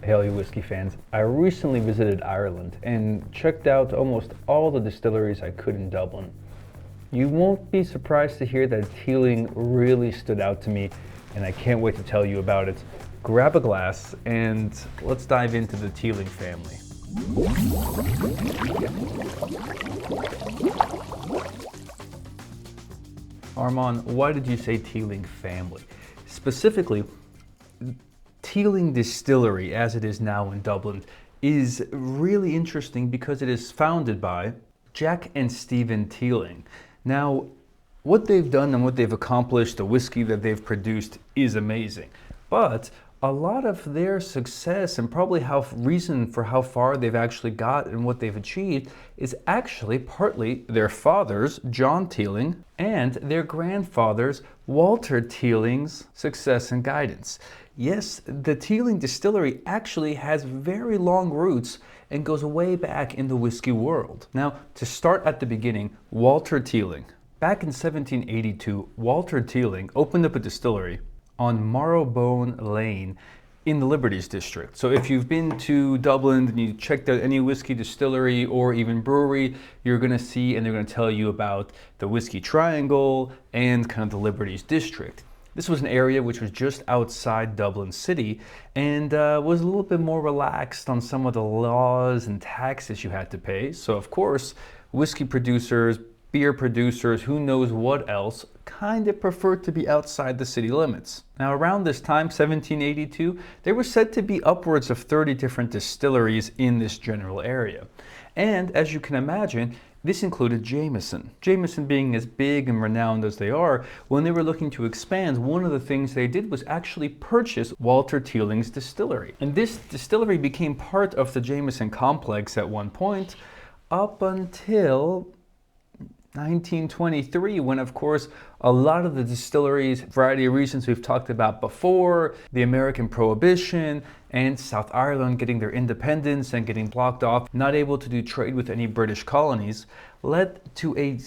Hell, you whiskey fans. I recently visited Ireland and checked out almost all the distilleries I could in Dublin. You won't be surprised to hear that Teeling really stood out to me, and I can't wait to tell you about it. Grab a glass and let's dive into the Teeling family. Armand, why did you say Teeling family? Specifically, Teeling Distillery, as it is now in Dublin, is really interesting because it is founded by Jack and Stephen Teeling. Now, what they've done and what they've accomplished, the whiskey that they've produced is amazing. But a lot of their success and probably reason for how far they've actually got and what they've achieved is actually partly their fathers, John Teeling, and their grandfathers, Walter Teeling's success and guidance. Yes, the Teeling Distillery actually has very long roots and goes way back in the whiskey world. Now, to start at the beginning, Walter Teeling. Back in 1782, Walter Teeling opened up a distillery on Marrowbone Lane in the Liberties District. So if you've been to Dublin and you checked out any whiskey distillery or even brewery, you're gonna see and they're gonna tell you about the Whiskey Triangle and kind of the Liberties District. This was an area which was just outside Dublin City and was a little bit more relaxed on some of the laws and taxes you had to pay. So of course, whiskey producers, beer producers, who knows what else, kind of preferred to be outside the city limits. Now around this time, 1782, there were said to be upwards of 30 different distilleries in this general area. And as you can imagine, this included Jameson. Jameson being as big and renowned as they are, when they were looking to expand, one of the things they did was actually purchase Walter Teeling's distillery. And this distillery became part of the Jameson complex at one point, up until 1923, when of course a lot of the distilleries, a variety of reasons we've talked about before, the American Prohibition and South Ireland getting their independence and getting blocked off, not able to do trade with any British colonies, led to a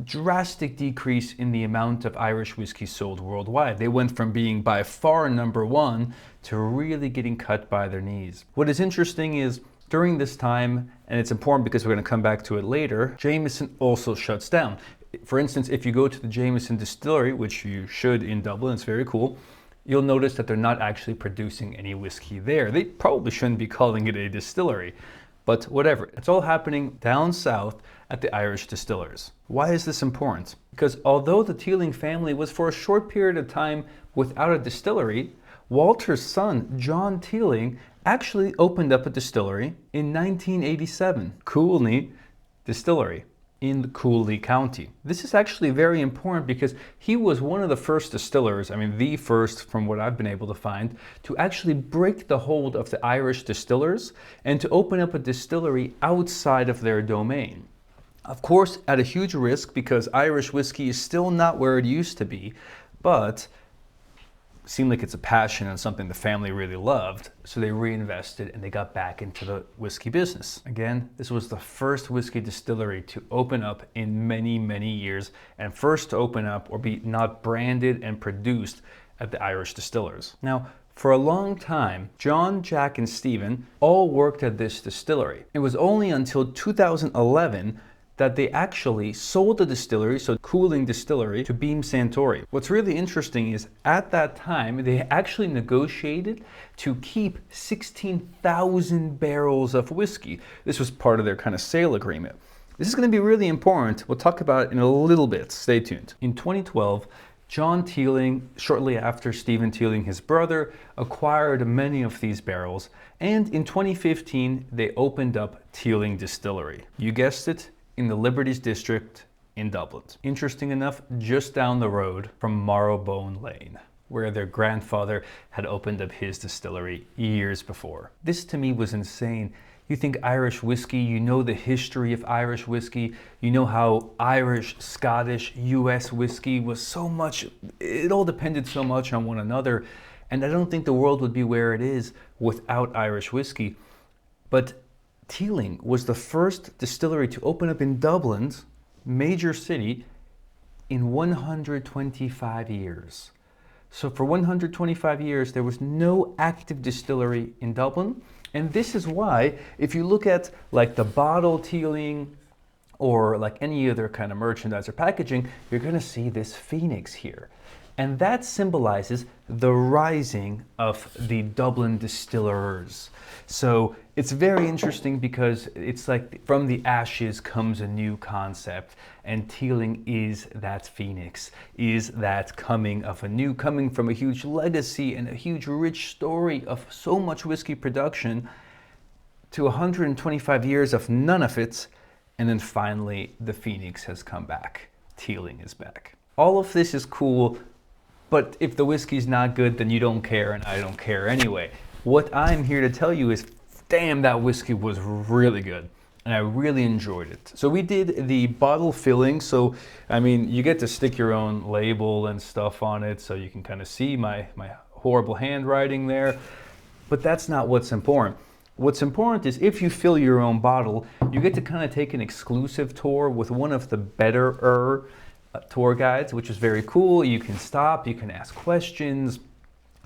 drastic decrease in the amount of Irish whiskey sold worldwide. They went from being by far number one to really getting cut by their knees. What is interesting is during this time, and it's important because we're going to come back to it later, Jameson also shuts down. For instance, if you go to the Jameson distillery, which you should in Dublin, it's very cool, you'll notice that they're not actually producing any whiskey there. They probably shouldn't be calling it a distillery, but whatever. It's all happening down south at the Irish distillers. Why is this important? Because although the Teeling family was for a short period of time without a distillery, Walter's son, John Teeling, actually opened up a distillery in 1987, Coolney Distillery in Coolney County. This is actually very important because he was one of the first distillers, I mean the first from what I've been able to find, to actually break the hold of the Irish distillers and to open up a distillery outside of their domain. Of course, at a huge risk because Irish whiskey is still not where it used to be, but seemed like it's a passion and something the family really loved, so they reinvested and they got back into the whiskey business. Again, this was the first whiskey distillery to open up in many, many years, and first to open up or be not branded and produced at the Irish distillers. Now, for a long time, John, Jack, and Stephen all worked at this distillery. It was only until 2011 that they actually sold the distillery, so Cooling Distillery, to Beam Suntory. What's really interesting is at that time, they actually negotiated to keep 16,000 barrels of whiskey. This was part of their kind of sale agreement. This is gonna be really important. We'll talk about it in a little bit, stay tuned. In 2012, John Teeling, shortly after Stephen Teeling, his brother, acquired many of these barrels, and in 2015, they opened up Teeling Distillery. You guessed it, in the Liberties District in Dublin. Interesting enough, just down the road from Marrowbone Lane, where their grandfather had opened up his distillery years before. This to me was insane. You think Irish whiskey, you know the history of Irish whiskey, you know how Irish, Scottish, US whiskey was so much, it all depended so much on one another, and I don't think the world would be where it is without Irish whiskey. But Teeling was the first distillery to open up in Dublin's major city in 125 years. So for 125 years, there was no active distillery in Dublin. And this is why, if you look at like the bottle Teeling or like any other kind of merchandise or packaging, you're gonna see this Phynix here. And that symbolizes the rising of the Dublin distillers. So it's very interesting because it's like from the ashes comes a new concept, and Teeling is that Phynix, is that coming from a huge legacy and a huge rich story of so much whiskey production to 125 years of none of it, and then finally the Phynix has come back. Teeling is back. All of this is cool, but if the whiskey's not good, then you don't care, and I don't care anyway. What I'm here to tell you is, damn, that whiskey was really good, and I really enjoyed it. So we did the bottle filling, so I mean, you get to stick your own label and stuff on it, so you can kind of see my horrible handwriting there, but that's not what's important. What's important is if you fill your own bottle, you get to kind of take an exclusive tour with one of the better tour guides, which is very cool. You can stop, you can ask questions,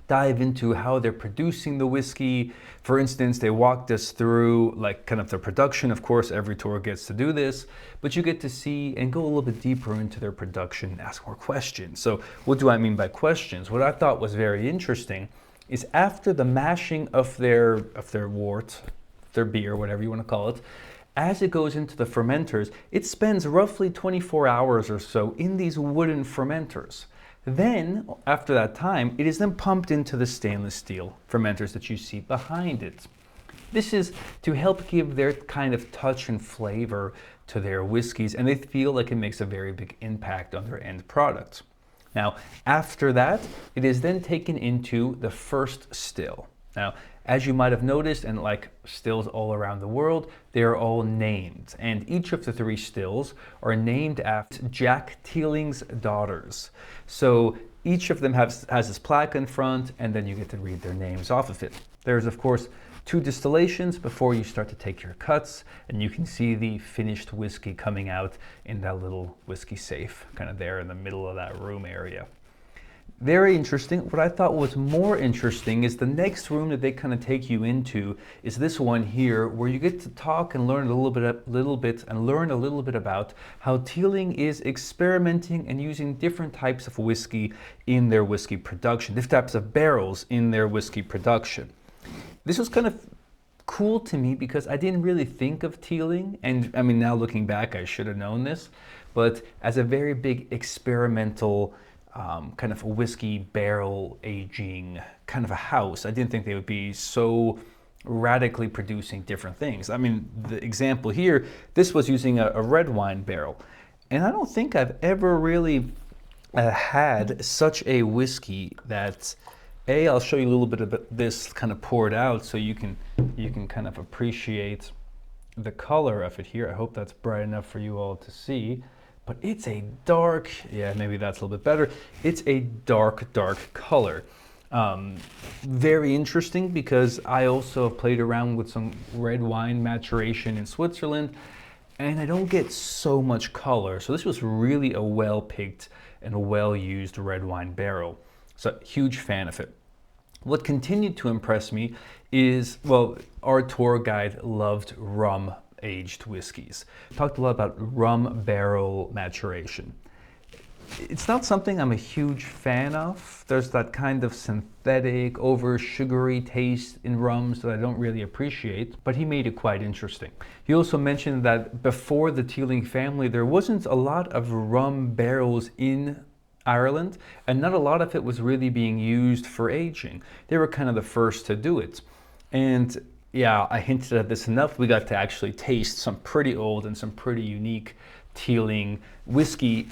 dive into how they're producing the whiskey. For instance, they walked us through like kind of the production. Of course, every tour gets to do this, but you get to see and go a little bit deeper into their production and ask more questions. So what do I mean by questions? What I thought was very interesting is after the mashing of their wort, their beer, whatever you want to call it, as it goes into the fermenters, it spends roughly 24 hours or so in these wooden fermenters. Then, after that time, it is then pumped into the stainless steel fermenters that you see behind it. This is to help give their kind of touch and flavor to their whiskeys, and they feel like it makes a very big impact on their end product. Now, after that, it is then taken into the first still. Now, as you might have noticed, and like stills all around the world, they are all named. And each of the 3 stills are named after Jack Teeling's daughters. So each of them has this plaque in front, and then you get to read their names off of it. There's, of course, 2 distillations before you start to take your cuts, and you can see the finished whiskey coming out in that little whiskey safe, kind of there in the middle of that room area. Very interesting. What I thought was more interesting is the next room that they kind of take you into is this one here, where you get to talk and learn a little bit about how Teeling is experimenting and using different types of whiskey in their whiskey production, different types of barrels in their whiskey production. This was kind of cool to me because I didn't really think of Teeling, and I mean, now looking back, I should have known this, but as a very big experimental kind of a whiskey barrel aging kind of a house. I didn't think they would be so radically producing different things. I mean, the example here, this was using a red wine barrel, and I don't think I've ever really had such a whiskey that, I'll show you a little bit of this kind of poured out so you can kind of appreciate the color of it here. I hope that's bright enough for you all to see. But it's a dark, yeah, maybe that's a little bit better. It's a dark color. Very interesting because I also played around with some red wine maturation in Switzerland, and I don't get so much color. So this was really a well-picked and a well-used red wine barrel. So huge fan of it. What continued to impress me is, well, our tour guide loved rum aged whiskeys. Talked a lot about rum barrel maturation. It's not something I'm a huge fan of. There's that kind of synthetic, over sugary taste in rums that I don't really appreciate, but he made it quite interesting. He also mentioned that before the Teeling family, there wasn't a lot of rum barrels in Ireland, and not a lot of it was really being used for aging. They were kind of the first to do it. And yeah, I hinted at this enough. We got to actually taste some pretty old and some pretty unique Teeling whiskey.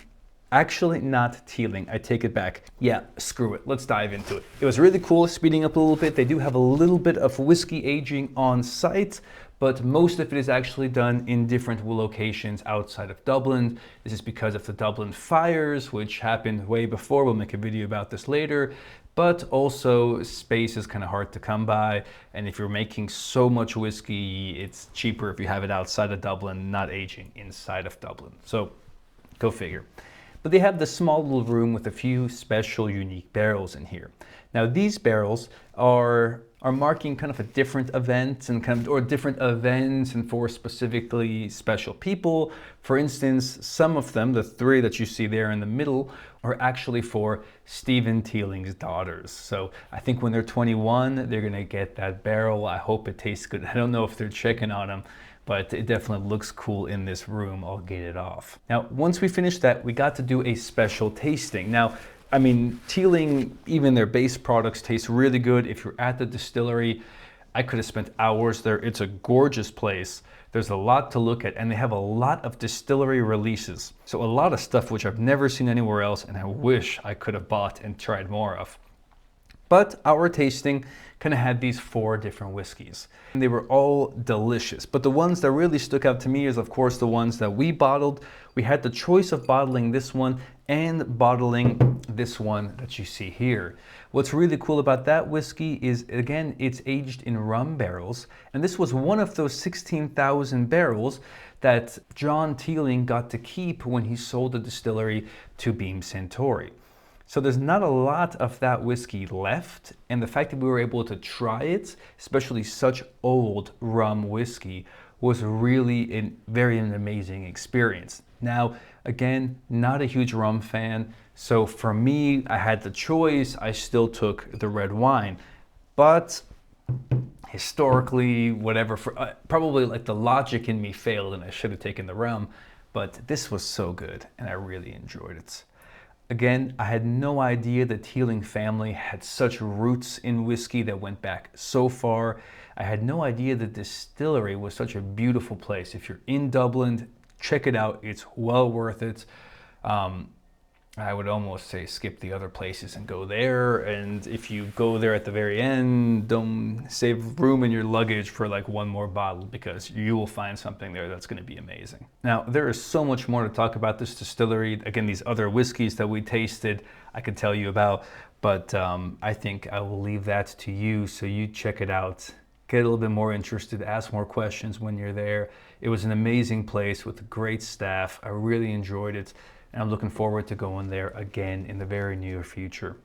Actually, not Teeling, I take it back. Yeah, screw it, let's dive into it. It was really cool, speeding up a little bit. They do have a little bit of whiskey aging on site, but most of it is actually done in different locations outside of Dublin. This is because of the Dublin fires, which happened way before. We'll make a video about this later. But also space is kind of hard to come by, and if you're making so much whiskey, it's cheaper if you have it outside of Dublin, not aging inside of Dublin. So go figure. But they have this small little room with a few special unique barrels in here. Now these barrels are marking kind of a different event and or different events and for specifically special people. For instance, some of them, the three that you see there in the middle, are actually for Stephen Teeling's daughters. So I think when they're 21, they're gonna get that barrel. I hope it tastes good. I don't know if they're checking on them, but it definitely looks cool in this room. I'll get it off. Now, once we finished that, we got to do a special tasting. Now, I mean, Teeling, even their base products taste really good. If you're at the distillery, I could have spent hours there. It's a gorgeous place. There's a lot to look at, and they have a lot of distillery releases. So a lot of stuff which I've never seen anywhere else, and I wish I could have bought and tried more of. But our tasting kind of had these 4 different whiskeys. And they were all delicious. But the ones that really stuck out to me is, of course, the ones that we bottled. We had the choice of bottling this one and bottling this one that you see here. What's really cool about that whiskey is, again, it's aged in rum barrels. And this was one of those 16,000 barrels that John Teeling got to keep when he sold the distillery to Beam Suntory. So there's not a lot of that whiskey left, and the fact that we were able to try it, especially such old rum whiskey, was really a very amazing experience. Now, again, not a huge rum fan, so for me, I had the choice. I still took the red wine, but historically, whatever, probably like the logic in me failed and I should have taken the rum, but this was so good and I really enjoyed it. Again, I had no idea the Teeling family had such roots in whiskey that went back so far. I had no idea the distillery was such a beautiful place. If you're in Dublin, check it out. It's well worth it. I would almost say skip the other places and go there. And if you go there at the very end, don't save room in your luggage for like one more bottle, because you will find something there that's going to be amazing. Now, there is so much more to talk about this distillery. Again, these other whiskeys that we tasted, I could tell you about, but I think I will leave that to you, so you check it out. Get a little bit more interested, ask more questions when you're there. It was an amazing place with great staff. I really enjoyed it. And I'm looking forward to going there again in the very near future.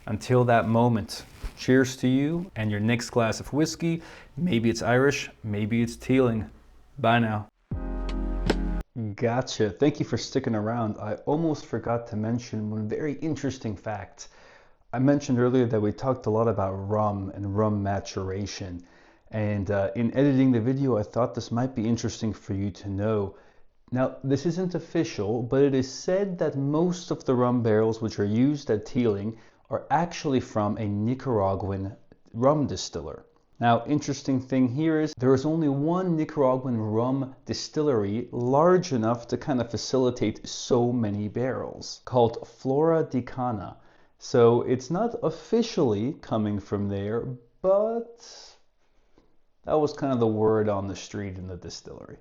Until that moment, cheers to you and your next glass of whiskey. Maybe it's Irish, maybe it's Teeling. Bye now. Gotcha. Thank you for sticking around. I almost forgot to mention one very interesting fact. I mentioned earlier that we talked a lot about rum and rum maturation. And in editing the video, I thought this might be interesting for you to know. Now, this isn't official, but it is said that most of the rum barrels which are used at Teeling are actually from a Nicaraguan rum distiller. Now, interesting thing here is there is only one Nicaraguan rum distillery large enough to kind of facilitate so many barrels, called Flora de Cana. So it's not officially coming from there, but that was kind of the word on the street in the distillery.